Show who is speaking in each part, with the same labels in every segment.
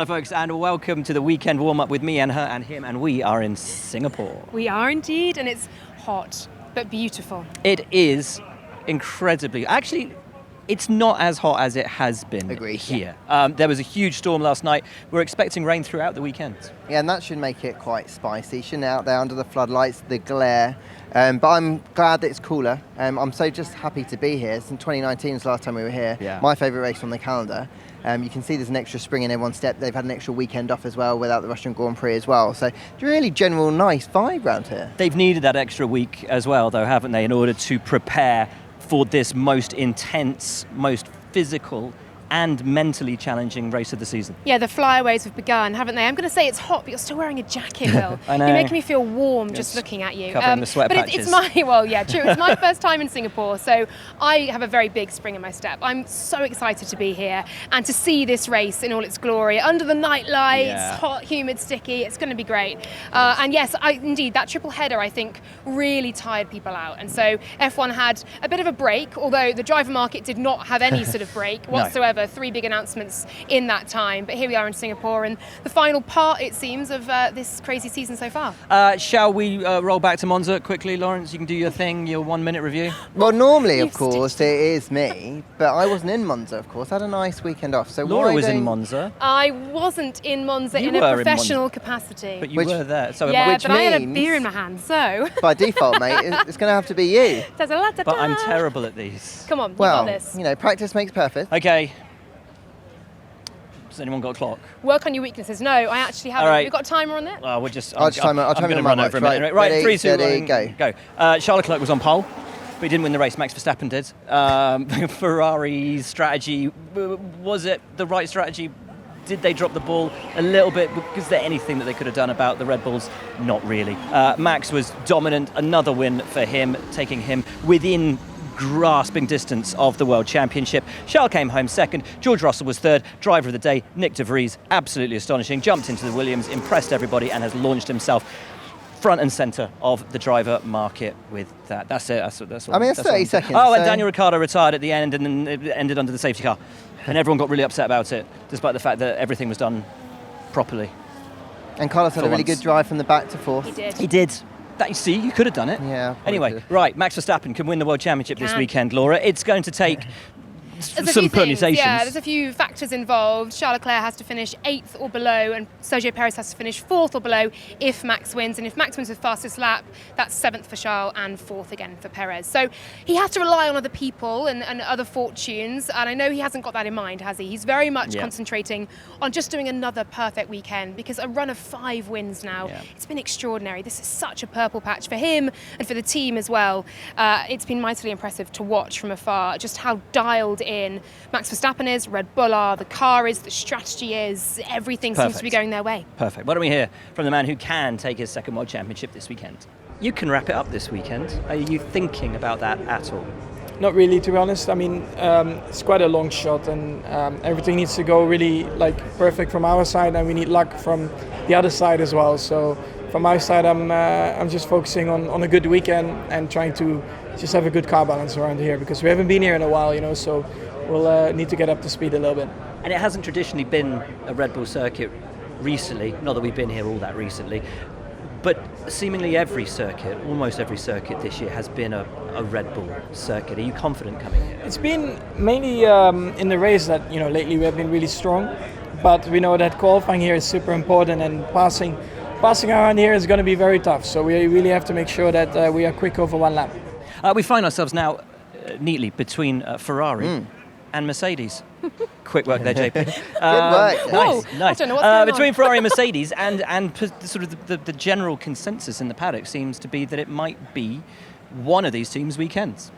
Speaker 1: Hello folks, and welcome to the weekend warm-up with me and her and him, and we are in Singapore.
Speaker 2: We are indeed, and it's hot, but beautiful.
Speaker 1: It is incredibly... Actually, it's not as hot as it has been here. There was a huge storm last night. We're expecting rain throughout the weekend.
Speaker 3: Yeah, and that should make it quite spicy. Shouldn't it, out there under the floodlights, the glare. But I'm glad that it's cooler. I'm so just happy to be here. Since 2019 is the last time we were here.
Speaker 1: Yeah.
Speaker 3: My favourite race on the calendar. You can see there's an extra spring in everyone's step. They've had an extra weekend off as well without the Russian Grand Prix as well. So really general nice vibe around here.
Speaker 1: They've needed that extra week as well, though, haven't they, in order to prepare for this most intense, most physical and mentally challenging race of the season.
Speaker 2: Yeah, the flyaways have begun, haven't they? I'm going to say it's hot, but you're still wearing a jacket, Will.
Speaker 1: I know.
Speaker 2: You're making me feel warm just looking at you.
Speaker 1: Covering the sweat patches.
Speaker 2: It's my, well, yeah, true. It's my first time in Singapore, so I have a very big spring in my step. I'm so excited to be here and to see this race in all its glory, under the night lights, hot, humid, sticky. It's going to be great. And yes, indeed, that triple header, I think, really tired people out. And so F1 had a bit of a break, although the driver market did not have any sort of break whatsoever. 3 big announcements in that time, but here we are in Singapore, and the final part, it seems, of this crazy season so far.
Speaker 1: Shall we roll back to Monza quickly, Lawrence? You can do your thing, your 1-minute review.
Speaker 3: Well, normally, of course, it is me, but I wasn't in Monza, of course. I had a nice weekend off. So
Speaker 1: Laura was in Monza.
Speaker 2: I wasn't in Monza in a professional capacity.
Speaker 1: But you were there. So
Speaker 2: yeah,
Speaker 3: which
Speaker 2: but I had a beer in my hand, so...
Speaker 3: By default, mate, it's going to have to be you.
Speaker 1: But I'm terrible at these.
Speaker 2: Come on,
Speaker 3: Well,
Speaker 2: you got this.
Speaker 3: you know, practice makes perfect.
Speaker 1: Okay. Has anyone got a clock?
Speaker 2: Work on your weaknesses. No, I actually haven't.
Speaker 1: All right.
Speaker 2: We've got a timer on it?
Speaker 1: Well, we'll just...
Speaker 3: I'll time it
Speaker 1: going to
Speaker 3: on
Speaker 1: run
Speaker 3: my
Speaker 1: over a
Speaker 3: watch.
Speaker 1: minute.
Speaker 3: Right,
Speaker 1: Right, 3, 2, 1,
Speaker 3: go.
Speaker 1: Go. Charles Leclerc was on pole, but he didn't win the race. Max Verstappen did. Ferrari's strategy, was it the right strategy? Did they drop the ball a little bit? Was there anything that they could have done about the Red Bulls? Not really. Max was dominant. Another win for him, taking him within grasping distance of the World Championship. Charles came home second. George Russell was third. Driver of the day, Nick de Vries, absolutely astonishing. Jumped into the Williams, impressed everybody, and has launched himself front and centre of the driver market with that. That's it. That's all.
Speaker 3: I mean, it's 30 seconds.
Speaker 1: Oh, and Daniel Ricciardo retired at the end, and then it ended under the safety car. And everyone got really upset about it, despite the fact that everything was done properly.
Speaker 3: And Carlos had a really good drive from the back to fourth.
Speaker 1: He did. That, you see, you could have done it.
Speaker 3: Yeah.
Speaker 1: Anyway, right, Max Verstappen can win the World Championship this weekend, Laura. It's going to take some permutations.
Speaker 2: Yeah, there's a few factors involved. Charles Leclerc has to finish 8th or below, and Sergio Perez has to finish 4th or below if Max wins. And if Max wins with fastest lap, that's 7th for Charles and 4th again for Perez. So he has to rely on other people and other fortunes, and I know he hasn't got that in mind, has he? He's very much concentrating on just doing another perfect weekend, because a run of 5 wins now, it's been extraordinary. This is such a purple patch for him and for the team as well. It's been mightily impressive to watch from afar, just how dialed in Max Verstappen is, Red Bull are, the car is, the strategy is, everything seems to be going their way.
Speaker 1: Perfect. Why don't we hear from the man who can take his second World Championship this weekend? You can wrap it up this weekend. Are you thinking about that at all?
Speaker 4: Not really, to be honest. I mean, it's quite a long shot, and everything needs to go really perfect from our side, and we need luck from the other side as well. So from my side, I'm just focusing on a good weekend and trying to just have a good car balance around here, because we haven't been here in a while, so we'll need to get up to speed a little bit.
Speaker 1: And it hasn't traditionally been a Red Bull circuit recently, not that we've been here all that recently, but seemingly every circuit, almost every circuit this year has been a Red Bull circuit. Are you confident coming here?
Speaker 4: It's been mainly in the race that, lately we have been really strong, but we know that qualifying here is super important, and passing around here is going to be very tough. So we really have to make sure that we are quick over one lap.
Speaker 1: We find ourselves now neatly between Ferrari and Mercedes. Quick work there, JP.
Speaker 3: Good work.
Speaker 1: Nice.
Speaker 2: I don't know what's going
Speaker 1: between
Speaker 2: on.
Speaker 1: Ferrari and Mercedes, and sort of the general consensus in the paddock seems to be that it might be one of these teams' weekends.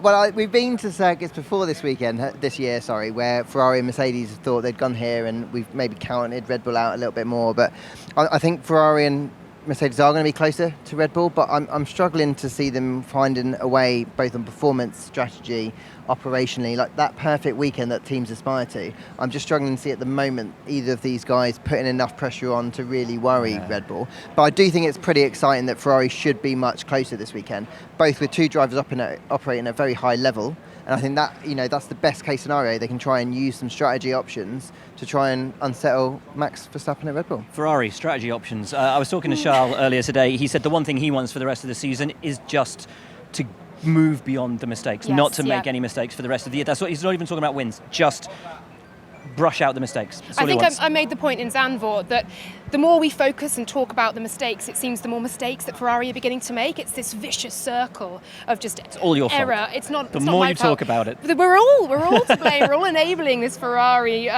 Speaker 3: Well, we've been to circuits before this year, where Ferrari and Mercedes thought they'd gone here, and we've maybe counted Red Bull out a little bit more. But I think Ferrari and Mercedes are going to be closer to Red Bull, but I'm struggling to see them finding a way, both on performance, strategy, operationally, like that perfect weekend that teams aspire to. I'm just struggling to see at the moment either of these guys putting enough pressure on to really worry Red Bull. But I do think it's pretty exciting that Ferrari should be much closer this weekend, both with 2 drivers operating at a very high level, And I think that, that's the best case scenario. They can try and use some strategy options to try and unsettle Max Verstappen at Red Bull.
Speaker 1: Ferrari, strategy options. I was talking to Charles earlier today. He said the one thing he wants for the rest of the season is just to move beyond the mistakes, not to make any mistakes for the rest of the year. That's what he's not even talking about wins, just brush out the mistakes.
Speaker 2: I think I made the point in Zandvoort that the more we focus and talk about the mistakes, it seems the more mistakes that Ferrari are beginning to make. It's this vicious circle of just
Speaker 1: it's all your
Speaker 2: error.
Speaker 1: Fault.
Speaker 2: It's not.
Speaker 1: The
Speaker 2: it's
Speaker 1: more
Speaker 2: not
Speaker 1: you talk about it,
Speaker 2: we're all to blame. We're all enabling this Ferrari,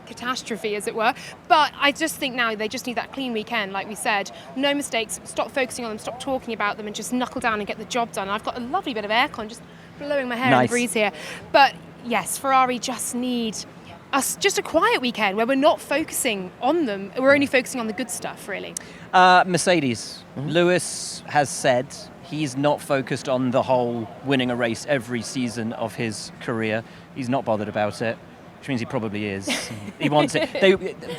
Speaker 2: catastrophe, as it were. But I just think now they just need that clean weekend, like we said. No mistakes. Stop focusing on them. Stop talking about them, and just knuckle down and get the job done. I've got a lovely bit of aircon just blowing my hair in the breeze here. But yes, Ferrari just need just a quiet weekend where we're not focusing on them. We're only focusing on the good stuff, really.
Speaker 1: Mercedes. Lewis has said he's not focused on the whole winning a race every season of his career. He's not bothered about it, which means he probably is. He wants it.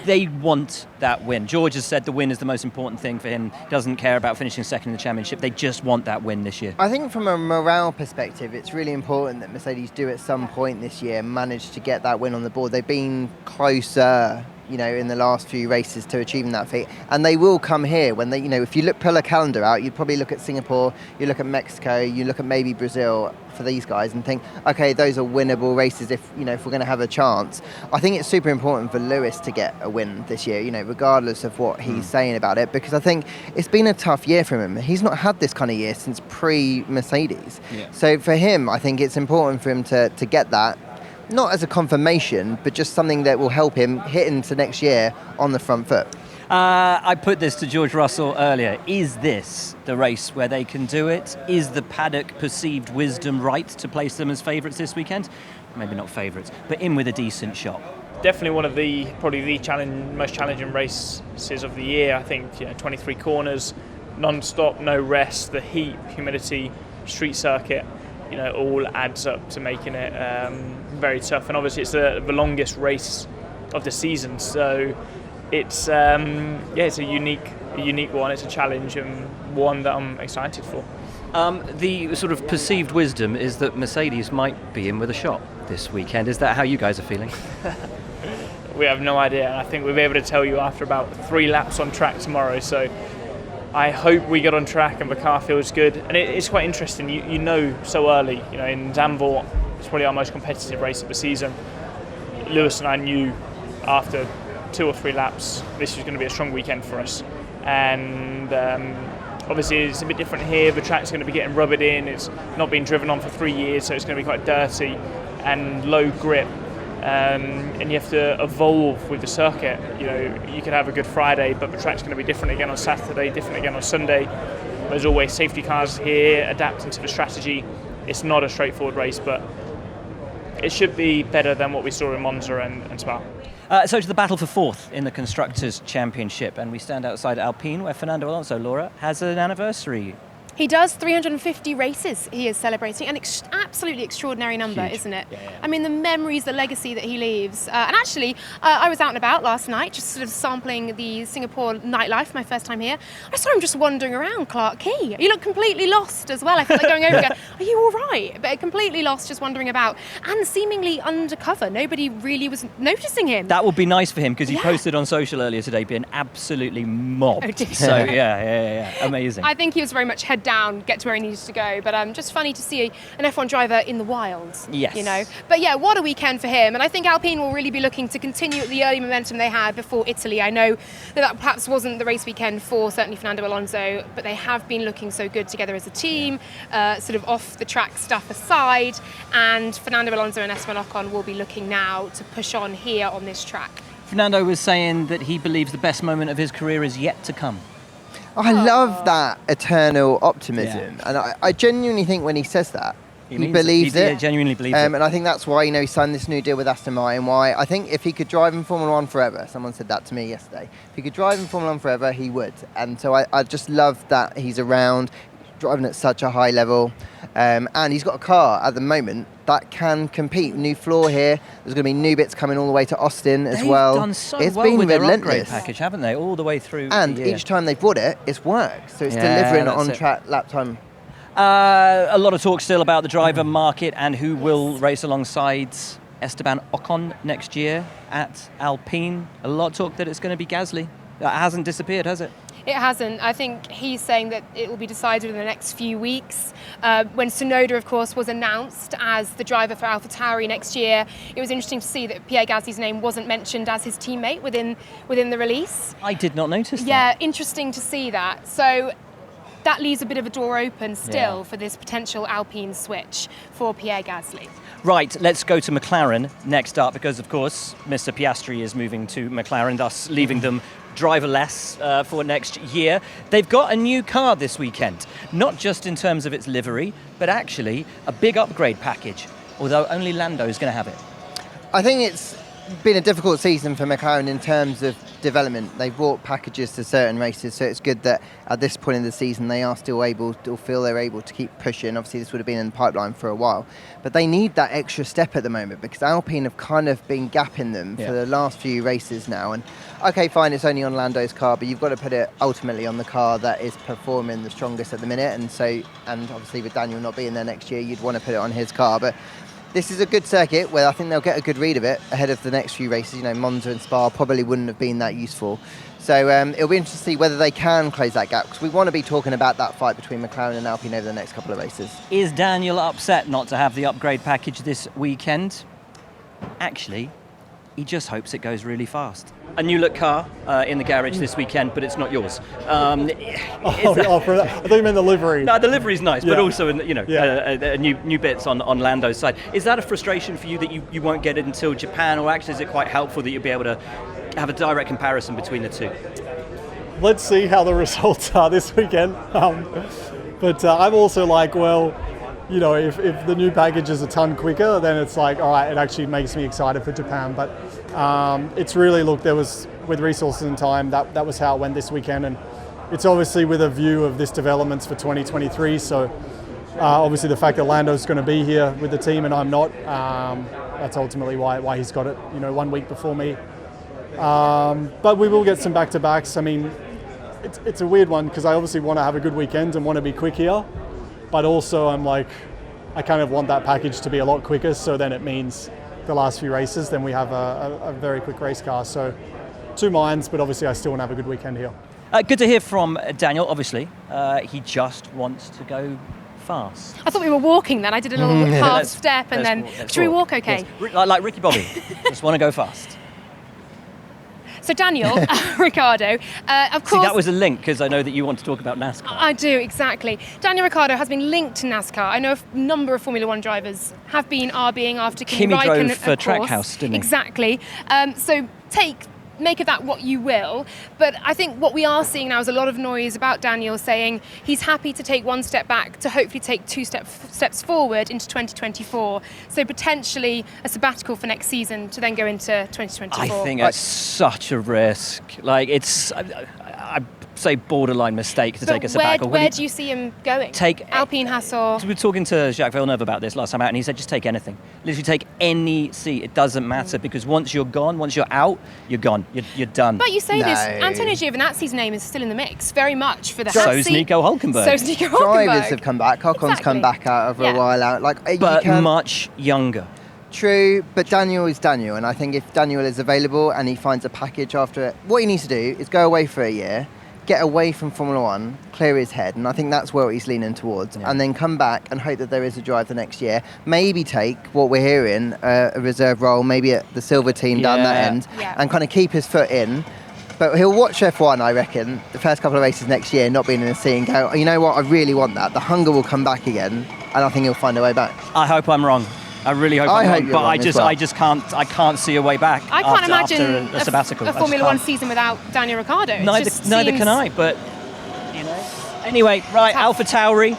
Speaker 1: They want that win. George has said the win is the most important thing for him. He doesn't care about finishing second in the championship. They just want that win this year.
Speaker 3: I think from a morale perspective, it's really important that Mercedes do at some point this year manage to get that win on the board. They've been closer, in the last few races to achieving that feat. And they will come here when they, if you pull a calendar out, you'd probably look at Singapore, you look at Mexico, you look at maybe Brazil for these guys and think, okay, those are winnable races if we're going to have a chance. I think it's super important for Lewis to get a win this year, regardless of what he's saying about it, because I think it's been a tough year for him. He's not had this kind of year since pre-Mercedes. Yeah. So for him, I think it's important for him to get that, not as a confirmation, but just something that will help him hit into next year on the front foot.
Speaker 1: I put this to George Russell earlier. Is this the race where they can do it? Is the paddock perceived wisdom right to place them as favourites this weekend? Maybe not favourites, but in with a decent shot.
Speaker 4: Definitely one of probably the most challenging races of the year. I think 23 corners, non-stop, no rest, the heat, humidity, street circuit. All adds up to making it very tough. And obviously it's the longest race of the season. So it's it's a unique one. It's a challenge and one that I'm excited for.
Speaker 1: The sort of perceived wisdom is that Mercedes might be in with a shot this weekend. Is that how you guys are feeling?
Speaker 4: We have no idea. And I think we'll be able to tell you after about 3 laps on track tomorrow. So I hope we get on track and the car feels good. And it's quite interesting. You know so early. In Zandvoort, it's probably our most competitive race of the season. Lewis and I knew after 2 or 3 laps this was going to be a strong weekend for us. And obviously it's a bit different here. The track's going to be getting rubbered in. It's not been driven on for 3 years, so it's going to be quite dirty and low grip. And you have to evolve with the circuit. You could have a good Friday, but the track's going to be different again on Saturday, different again on Sunday. There's always safety cars here adapting to the strategy. It's not a straightforward race, but it should be better than what we saw in Monza and Spa.
Speaker 1: So to the battle for fourth in the Constructors' Championship, and we stand outside Alpine, where Fernando Alonso, Laura, has an anniversary.
Speaker 2: He does. 350 races he is celebrating. An absolutely extraordinary number,
Speaker 1: huge.
Speaker 2: Isn't it?
Speaker 1: Yeah.
Speaker 2: I mean, the memories, the legacy that he leaves. And actually, I was out and about last night, just sort of sampling the Singapore nightlife, my first time here. I saw him just wandering around Clark Quay. He looked completely lost as well. I felt like going over again, are you all right? But completely lost, just wandering about. And seemingly undercover. Nobody really was noticing him.
Speaker 1: That would be nice for him, because he posted on social earlier today being absolutely mobbed.
Speaker 2: Oh, did he?
Speaker 1: So, yeah. Amazing.
Speaker 2: I think he was very much head down, get to where he needed to go. But just funny to see an F1 driver in the wild.
Speaker 1: Yes.
Speaker 2: But yeah, what a weekend for him. And I think Alpine will really be looking to continue the early momentum they had before Italy. I know that perhaps wasn't the race weekend for certainly Fernando Alonso, but they have been looking so good together as a team, sort of off the track stuff aside. And Fernando Alonso and Esteban Ocon will be looking now to push on here on this track.
Speaker 1: Fernando was saying that he believes the best moment of his career is yet to come.
Speaker 3: I love that eternal optimism. And I genuinely think when he says that, he believes it.
Speaker 1: He genuinely believes it.
Speaker 3: And I think that's why, he signed this new deal with Aston Martin. Why I think if he could drive in Formula 1 forever, someone said that to me yesterday, if he could drive in Formula 1 forever, he would. And so I just love that he's around, driving at such a high level. And he's got a car at the moment that can compete. New floor here. There's going to be new bits coming all the way to Austin as well.
Speaker 1: They've done so
Speaker 3: it's
Speaker 1: well
Speaker 3: been
Speaker 1: with
Speaker 3: relentless.
Speaker 1: their upgrade package, haven't they? All the way through
Speaker 3: and
Speaker 1: the year.
Speaker 3: each time they've bought it, it's worked. So it's delivering on track lap time.
Speaker 1: A lot of talk still about the driver market and who will race alongside Esteban Ocon next year at Alpine. A lot of talk that it's going to be Gasly. That hasn't disappeared, has it?
Speaker 2: It hasn't. I think he's saying that it will be decided in the next few weeks. When Tsunoda, of course, was announced as the driver for AlphaTauri next year, it was interesting to see that Pierre Gasly's name wasn't mentioned as his teammate within the release.
Speaker 1: I did not notice that.
Speaker 2: Yeah, interesting to see that. So that leaves a bit of a door open still for this potential Alpine switch for Pierre Gasly.
Speaker 1: Right, let's go to McLaren next up because, of course, Mr. Piastri is moving to McLaren, thus leaving them driverless for next year. They've got a new car this weekend, not just in terms of its livery, but actually a big upgrade package, although only Lando is going to have it.
Speaker 3: I think it's been a difficult season for McLaren in terms of development. They've brought packages to certain races, so it's good that at this point in the season they are still feel they're able to keep pushing. Obviously this would have been in the pipeline for a while, but they need that extra step at the moment because Alpine have kind of been gapping them for the last few races now. And okay, fine, it's only on Lando's car, but you've got to put it ultimately on the car that is performing the strongest at the minute, and obviously with Daniel not being there next year, you'd want to put it on his car. But this is a good circuit where I think they'll get a good read of it ahead of the next few races. You know, Monza and Spa probably wouldn't have been that useful. So it'll be interesting to see whether they can close that gap, because we want to be talking about that fight between McLaren and Alpine over the next couple of races.
Speaker 1: Is Daniel upset not to have the upgrade package this weekend? Actually, he just hopes it goes really fast. A new look car in the garage this weekend, but it's not yours.
Speaker 5: For that. I thought you meant the livery.
Speaker 1: No, the livery's nice, but
Speaker 5: Yeah.
Speaker 1: also new bits on Lando's side. Is that a frustration for you that you won't get it until Japan, or actually is it quite helpful that you'll be able to have a direct comparison between the two?
Speaker 5: Let's see how the results are this weekend. But I'm also like, well, you know, if the new package is a ton quicker, then it's like, all right, it actually makes me excited for Japan. But it's really, look, there was, with resources and time, that was how it went this weekend. And it's obviously with a view of this developments for 2023. So obviously the fact that Lando's going to be here with the team and I'm not, that's ultimately why he's got it, 1 week before me. But we will get some back-to-backs. I mean, it's a weird one because I obviously want to have a good weekend and want to be quick here. But also I'm like, I kind of want that package to be a lot quicker, so then it means the last few races, then we have a very quick race car. So two minds, but obviously I still want to have a good weekend here.
Speaker 1: Good to hear from Daniel, obviously. He just wants to go fast.
Speaker 2: I thought we were walking then. I did a little half step and then... Should we walk okay?
Speaker 1: Yes. Like Ricky Bobby, just want to go fast.
Speaker 2: So Daniel, Ricciardo, of course...
Speaker 1: See, that was a link, because I know that you want to talk about NASCAR.
Speaker 2: I do, exactly. Daniel Ricciardo has been linked to NASCAR. I know a number of Formula One drivers are being after Kimi
Speaker 1: Kimi
Speaker 2: Räikkönen,
Speaker 1: drove for
Speaker 2: of course.
Speaker 1: Trackhouse, didn't he?
Speaker 2: Exactly. So make of that what you will. But I think what we are seeing now is a lot of noise about Daniel saying he's happy to take one step back to hopefully take two steps forward into 2024. So potentially a sabbatical for next season to then go into 2024.
Speaker 1: I think it's such a risk. Like, it's, I say, borderline mistake to take a sabbatical.
Speaker 2: Where do you see him going? Alpine Hassel.
Speaker 1: We were talking to Jacques Villeneuve about this last time out, and he said just take anything. Literally take any seat. It doesn't matter, because once you're gone, once you're out, you're gone. You're done.
Speaker 2: But you say this, Antonio Giovinazzi's name is still in the mix, very much for the
Speaker 1: So's Nico Hülkenberg.
Speaker 3: Drivers have come back. Ocon's come back out over a while out.
Speaker 1: But much younger.
Speaker 3: True, but Daniel is Daniel, and I think if Daniel is available and he finds a package after it, what he needs to do is go away for a year, get away from Formula One, clear his head, and I think that's where he's leaning towards, and then come back and hope that there is a drive the next year. Maybe take what we're hearing, a reserve role, maybe at the Silver team down that end, and kind of keep his foot in. But he'll watch F1, I reckon, the first couple of races next year, not being in the seat, and go, you know what, I really want that. The hunger will come back again, and I think he'll find a way back.
Speaker 1: I hope I'm wrong. I really hope I'm wrong, but I just can't see a way back.
Speaker 2: I can't imagine
Speaker 1: a sabbatical.
Speaker 2: a Formula One season without Daniel Ricciardo.
Speaker 1: Neither can I, but Anyway, right, AlphaTauri.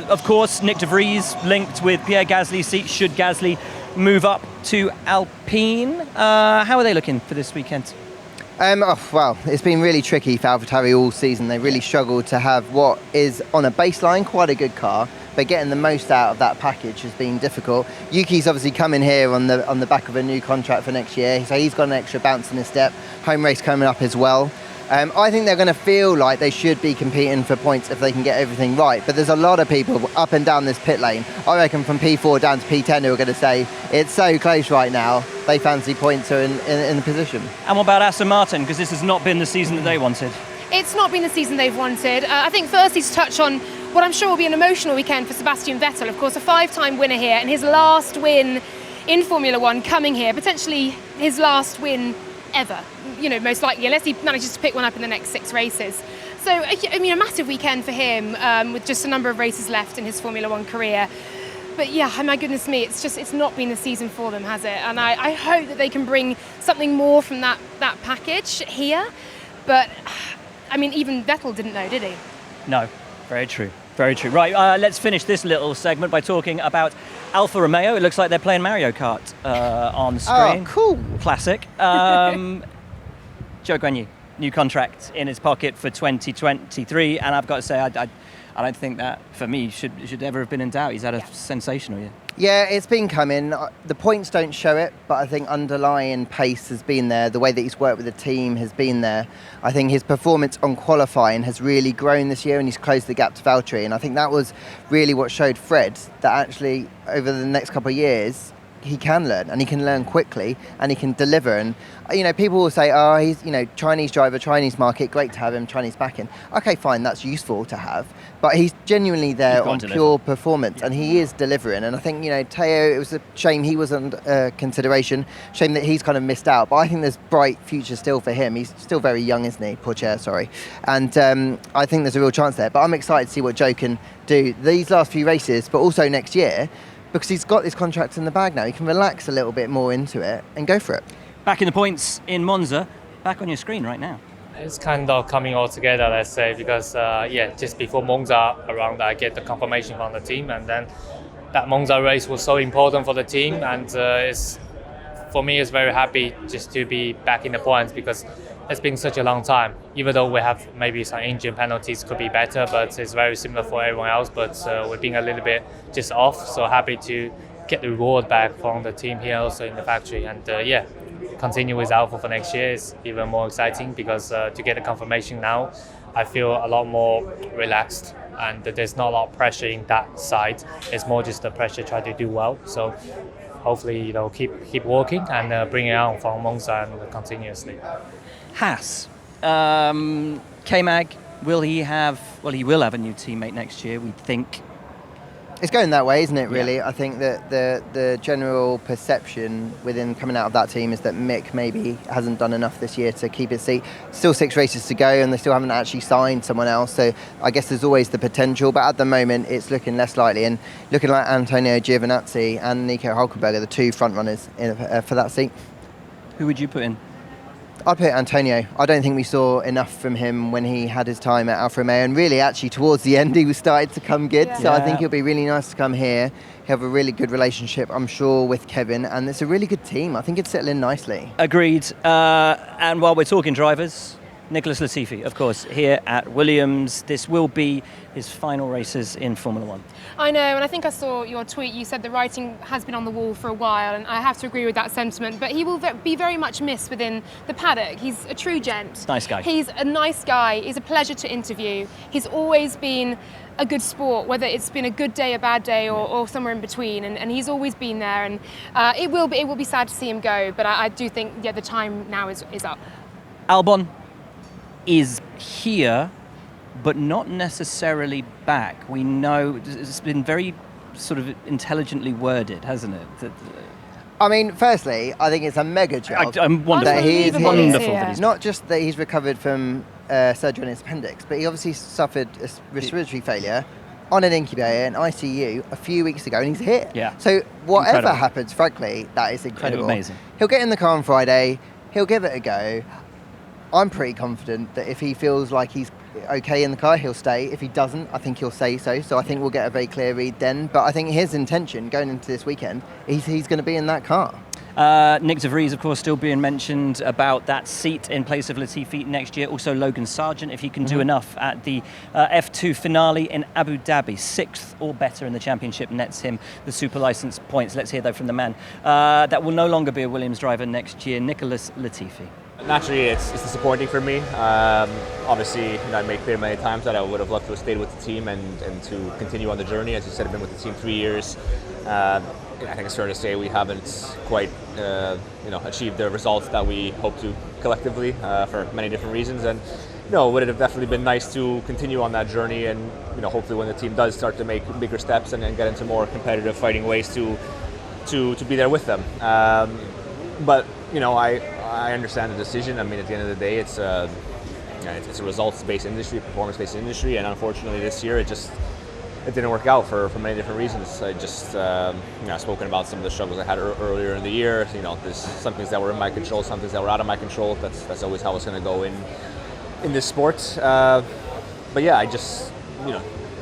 Speaker 1: Of course, Nick de Vries linked with Pierre Gasly's seat. Should Gasly move up to Alpine? How are they looking for this weekend?
Speaker 3: Well, it's been really tricky for AlphaTauri all season. They really struggled to have what is, on a baseline, quite a good car, but getting the most out of that package has been difficult. Yuki's obviously coming here on the back of a new contract for next year, so he's got an extra bounce in his step. Home race coming up as well. I think they're going to feel like they should be competing for points if they can get everything right. But there's a lot of people up and down this pit lane, I reckon from P4 down to P10, who are going to say, it's so close right now, they fancy points are in the position.
Speaker 1: And what about Aston Martin? Because this has not been the season that they wanted.
Speaker 2: It's not been the season they've wanted. I think firstly to touch on what I'm sure will be an emotional weekend for Sebastian Vettel, of course, a 5-time winner here, and his last win in Formula One coming here, potentially his last win ever, most likely, unless he manages to pick one up in the next 6 races. So, I mean, a massive weekend for him with just a number of races left in his Formula One career. But yeah, my goodness me, it's not been the season for them, has it? And I hope that they can bring something more from that package here. But, I mean, even Vettel didn't know, did he?
Speaker 1: No, very true. Very true. Right, let's finish this little segment by talking about Alfa Romeo. It looks like they're playing Mario Kart on the screen.
Speaker 3: Oh, cool.
Speaker 1: Classic. Zhou Guanyu, new contract in his pocket for 2023. And I've got to say, I don't think that, for me, should ever have been in doubt. He's had a sensational year.
Speaker 3: Yeah, it's been coming. The points don't show it, but I think underlying pace has been there. The way that he's worked with the team has been there. I think his performance on qualifying has really grown this year, and he's closed the gap to Valtteri. And I think that was really what showed Fred that actually over the next couple of years, he can learn, and he can learn quickly, and he can deliver. And people will say, oh, he's Chinese driver, Chinese market, great to have him, Chinese backing. Okay, fine, that's useful to have, but he's genuinely there on pure performance, and he is delivering. And I think Teo, it was a shame he wasn't consideration, shame that he's kind of missed out, but I think there's bright future still for him. He's still very young, isn't he? Poor chair, sorry. And I think there's a real chance there, but I'm excited to see what Zhou can do these last few races, but also next year, because he's got this contract in the bag now. He can relax a little bit more into it and go for it.
Speaker 1: Back in the points in Monza, back on your screen right now.
Speaker 6: It's kind of coming all together, let's say, because just before Monza around, I get the confirmation from the team, and then that Monza race was so important for the team, and for me, it's very happy just to be back in the points, because it's been such a long time. Even though we have maybe some engine penalties could be better, but it's very similar for everyone else. But we're being a little bit just off. So happy to get the reward back from the team here, also in the factory. And continue with Alpha for next year is even more exciting, because to get the confirmation now, I feel a lot more relaxed. And there's not a lot of pressure in that side. It's more just the pressure try to do well. So hopefully, keep working and bring it on from Monza and continuously.
Speaker 1: Haas, K-Mag, will he have? Well, he will have a new teammate next year, we think.
Speaker 3: It's going that way, isn't it, really? Yeah. I think that the general perception within coming out of that team is that Mick maybe hasn't done enough this year to keep his seat. Still 6 races to go, and they still haven't actually signed someone else, so I guess there's always the potential, but at the moment it's looking less likely, and looking like Antonio Giovinazzi and Nico Hülkenberg are the 2 front runners for that seat.
Speaker 1: Who would you put in?
Speaker 3: I'd put Antonio. I don't think we saw enough from him when he had his time at Alfa Romeo, and really actually towards the end he was started to come good. So I think it'll be really nice to come here. He'll have a really good relationship, I'm sure, with Kevin, and it's a really good team. I think it'd settle in nicely.
Speaker 1: Agreed. And while we're talking drivers, Nicholas Latifi, of course, here at Williams. This will be his final races in Formula One.
Speaker 2: I know, and I think I saw your tweet. You said the writing has been on the wall for a while, and I have to agree with that sentiment. But he will be very much missed within the paddock. He's a true gent.
Speaker 1: Nice guy.
Speaker 2: He's a nice guy. He's a pleasure to interview. He's always been a good sport, whether it's been a good day, a bad day, or somewhere in between. And he's always been there. And it will be sad to see him go. But I do think the time now is up.
Speaker 1: Albon is here, but not necessarily back. We know it's been very sort of intelligently worded, hasn't it?
Speaker 3: I mean, firstly, I think it's a mega job.
Speaker 1: I'm wonderful.
Speaker 3: That he is here.
Speaker 1: Wonderful that he's
Speaker 3: not just that he's recovered from surgery on his appendix, but he obviously suffered a respiratory failure on an incubator in ICU a few weeks ago, and he's here.
Speaker 1: Yeah.
Speaker 3: So whatever
Speaker 1: Incredible.
Speaker 3: Happens, frankly, that is incredible.
Speaker 1: Amazing.
Speaker 3: He'll get in the car on Friday. He'll give it a go. I'm pretty confident that if he feels like he's okay in the car, he'll stay. If he doesn't, I think he'll say so. So I think we'll get a very clear read then. But I think his intention going into this weekend, he's going to be in that car.
Speaker 1: Nick de Vries, of course, still being mentioned about that seat in place of Latifi next year. Also Logan Sargent, if he can do enough at the F2 finale in Abu Dhabi. 6th or better in the championship nets him the super license points. Let's hear, though, from the man that will no longer be a Williams driver next year, Nicholas Latifi.
Speaker 7: Naturally, it's disappointing for me. Obviously, I made clear many times that I would have loved to have stayed with the team and to continue on the journey. As you said, I've been with the team 3 years. I think it's fair to say we haven't quite, achieved the results that we hope to collectively for many different reasons. And would it have definitely been nice to continue on that journey and hopefully when the team does start to make bigger steps and get into more competitive fighting ways to be there with them. But I understand the decision. I mean, at the end of the day, it's a results-based industry, performance-based industry, and unfortunately this year it didn't work out for many different reasons. I've spoken about some of the struggles I had earlier in the year. There's some things that were in my control, some things that were out of my control. That's always how it's going to go in this sport. But yeah, I just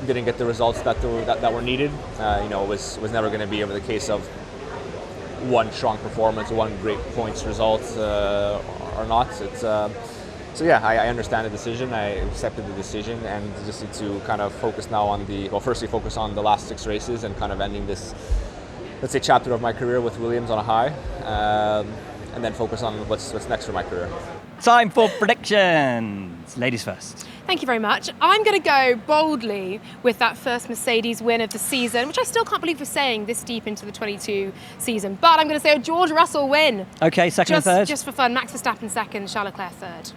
Speaker 7: didn't get the results that were needed. It was never going to be over the case of one strong performance, one great points result or not. So yeah, I understand the decision. I accepted the decision, and just need to kind of focus now on firstly focus on the last 6 races and kind of ending this, let's say, chapter of my career with Williams on a high, and then focus on what's next for my career.
Speaker 1: Time for predictions. Ladies first.
Speaker 2: Thank you very much. I'm going to go boldly with that first Mercedes win of the season, which I still can't believe we're saying this deep into the 22 season. But I'm going to say a George Russell win.
Speaker 1: Okay, second and third?
Speaker 2: Just for fun. Max Verstappen second, Charles Leclerc third.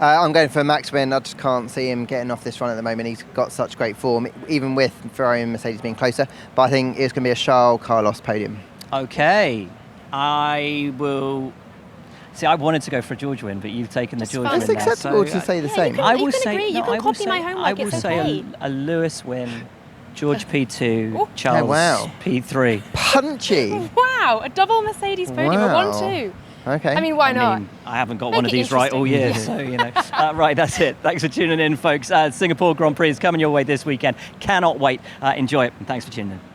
Speaker 3: I'm going for Max win. I just can't see him getting off this run at the moment. He's got such great form, even with Ferrari and Mercedes being closer. But I think it's going to be a Charles Carlos podium.
Speaker 1: Okay. I will... See, I wanted to go for a George win, but you've taken the George win.
Speaker 3: It's acceptable to say the same.
Speaker 2: You can agree. You can copy my homework.
Speaker 1: I will say a Lewis win, George P2,
Speaker 2: Ooh.
Speaker 1: Charles P3.
Speaker 3: Punchy.
Speaker 2: Wow, a double Mercedes podium,
Speaker 3: Wow.
Speaker 2: a 1-2.
Speaker 3: Okay.
Speaker 2: I mean, why not?
Speaker 1: I haven't got
Speaker 2: Make
Speaker 1: one of
Speaker 2: it
Speaker 1: these right all year,
Speaker 2: interesting.
Speaker 1: so right, that's it. Thanks for tuning in, folks. Singapore Grand Prix is coming your way this weekend. Cannot wait. Enjoy it, and thanks for tuning in.